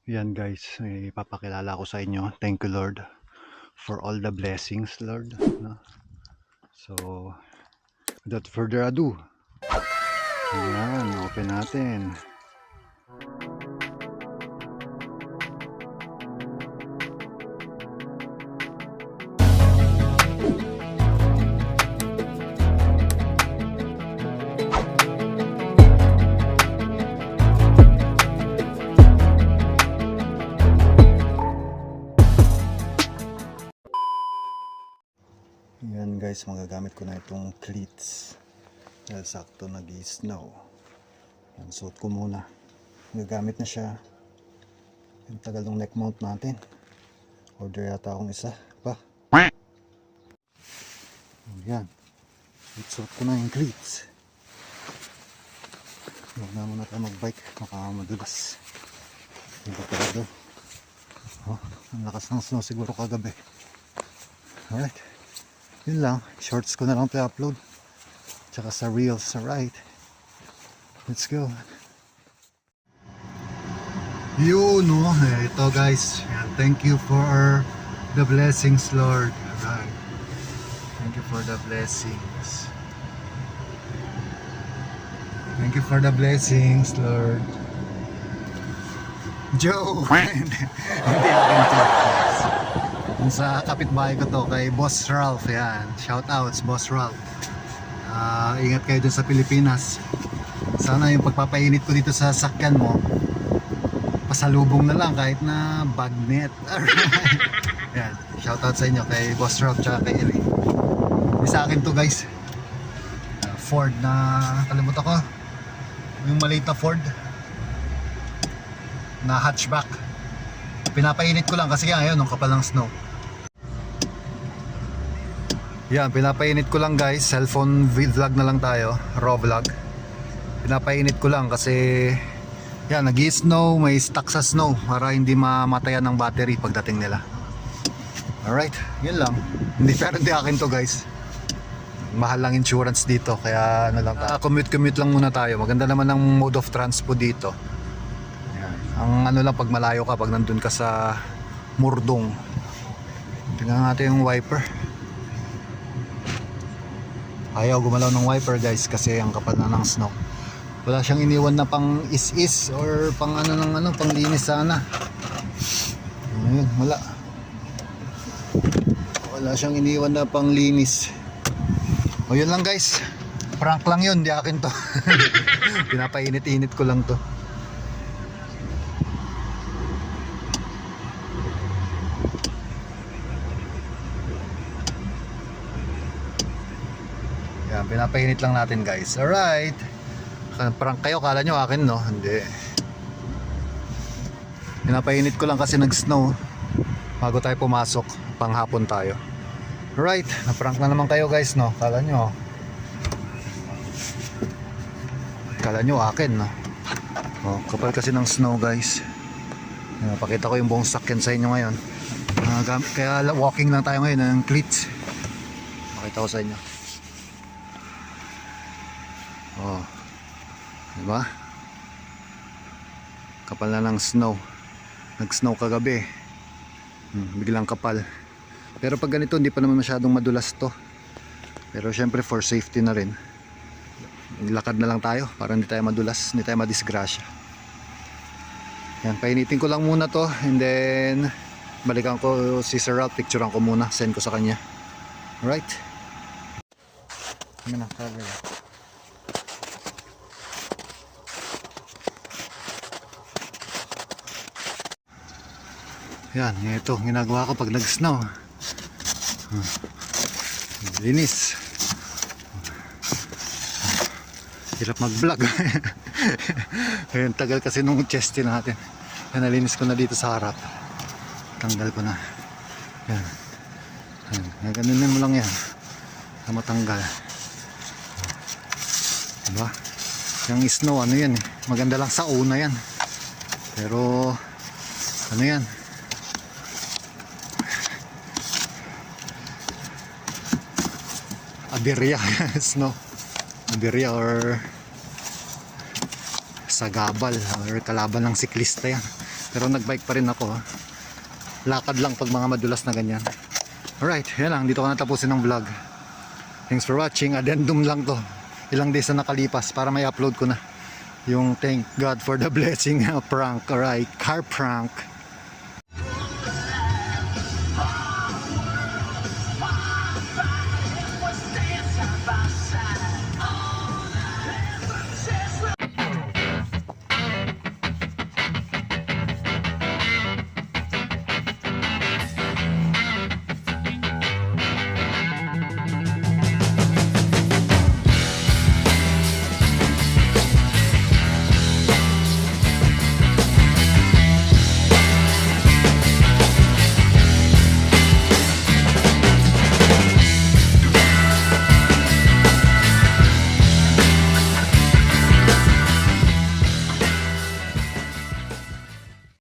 Yan guys, ipapakilala ko sa inyo. Thank you Lord for all the blessings Lord. No? So, without further ado, yan, open natin. Yan guys, magagamit ko na itong cleats dahil sakto nag-i-snow. Yan, suot ko muna. Magagamit na siya. Yung tagal ng neck mount natin. Order yata akong isa pa. Yan, suot ko na yung cleats. Huwag na muna tayo mag-bike, makamadulas. Hindi pa talaga. Oh, ang lakas ng snow siguro kagabi. Alright, yun lang, shorts ko na lang ito upload tsaka sa reels. Alright, let's go. Yun, no, ito guys. Yan, thank you for the blessings Lord. Alright, thank you for the blessings. Thank you for the blessings Lord. Joe. Hindi akin to. Yung sa kapitbahay ko to, kay Boss Ralph. Yan, shoutouts Boss Ralph. Ingat kayo dun sa Pilipinas. Sana yung pagpapainit ko dito sa sakyan mo, pasalubong na lang kahit na bagnet. Alright. Yan, shoutout sa inyo kay Boss Ralph tsaka kay Eli. Sa akin to guys, Ford na, kalimutan ko yung maliit na Ford na hatchback. Pinapainit ko lang kasi ngayon nung kapal ng snow. Yan, pinapainit ko lang guys. Cellphone vlog na lang tayo, raw vlog. Pinapainit ko lang kasi yan, nag-i-snow, may stuck sa snow para hindi mamatayan ng battery pagdating nila. Alright, yun lang. Hindi, pero hindi akin to guys. Mahal lang insurance dito, kaya ano lang tayo. Commute lang muna tayo. Maganda naman ang mode of transport dito. Yan. Ang ano lang, pag malayo ka, pag nandun ka sa Murdong. Tingnan natin yung wiper. Ayaw gumalaw ng wiper guys kasi ang kapal na ng snow. Wala siyang iniwan na pang is-is or pang ano ng ano, pang linis sana. Ayun, wala. Wala siyang iniwan na pang linis. O yun lang guys. Prank lang yun, di akin to. Pinapainit-init ko lang to. Yan, pinapainit lang natin guys. Alright. Prank kayo, kala nyo akin no? Hindi. Pinapainit ko lang kasi nag-snow bago tayo pumasok, panghapon tayo. Alright, na-prank na naman kayo guys no? Kala nyo akin no? Oh, kapal kasi ng snow guys. Pakita ko yung buong sakyan sa inyo ngayon. Kaya walking lang tayo ngayon ng cleats. Pakita ko sa inyo. Oh, diba? Kapal na ng snow. Nag-snow kagabi. Biglang kapal. Pero pag ganito hindi pa naman masyadong madulas to. Pero syempre for safety na rin, lakad na lang tayo para hindi tayo madulas, hindi tayo madisgrasya. Yan, painitin ko lang muna to and then balikan ko si Sir Ralph, picturean ko muna, send ko sa kanya. Alright. Ano na, camera. Yan, ito ginagawa ko pag nag-snow. Linis. Hirap mag-vlog. Ayun, tagal kasi nung chesty natin. Yan, nalinis ko na dito sa harap. Tanggal ko na. Yan. Yan, ganunin mo lang yan. Na matanggal. Diba? Yung snow, ano yan eh. Maganda lang sa una yan. Pero, ano yan? Aberya. Snow. Aberya or sagabal or kalaban ng siklista yan. Pero nagbike pa rin ako. Lakad lang pag mga madulas na ganyan. Alright, yan lang. Dito ko natapusin ng vlog. Thanks for watching. Addendum lang to. Ilang days na nakalipas para may upload ko na yung thank God for the blessing prank. Alright, car prank.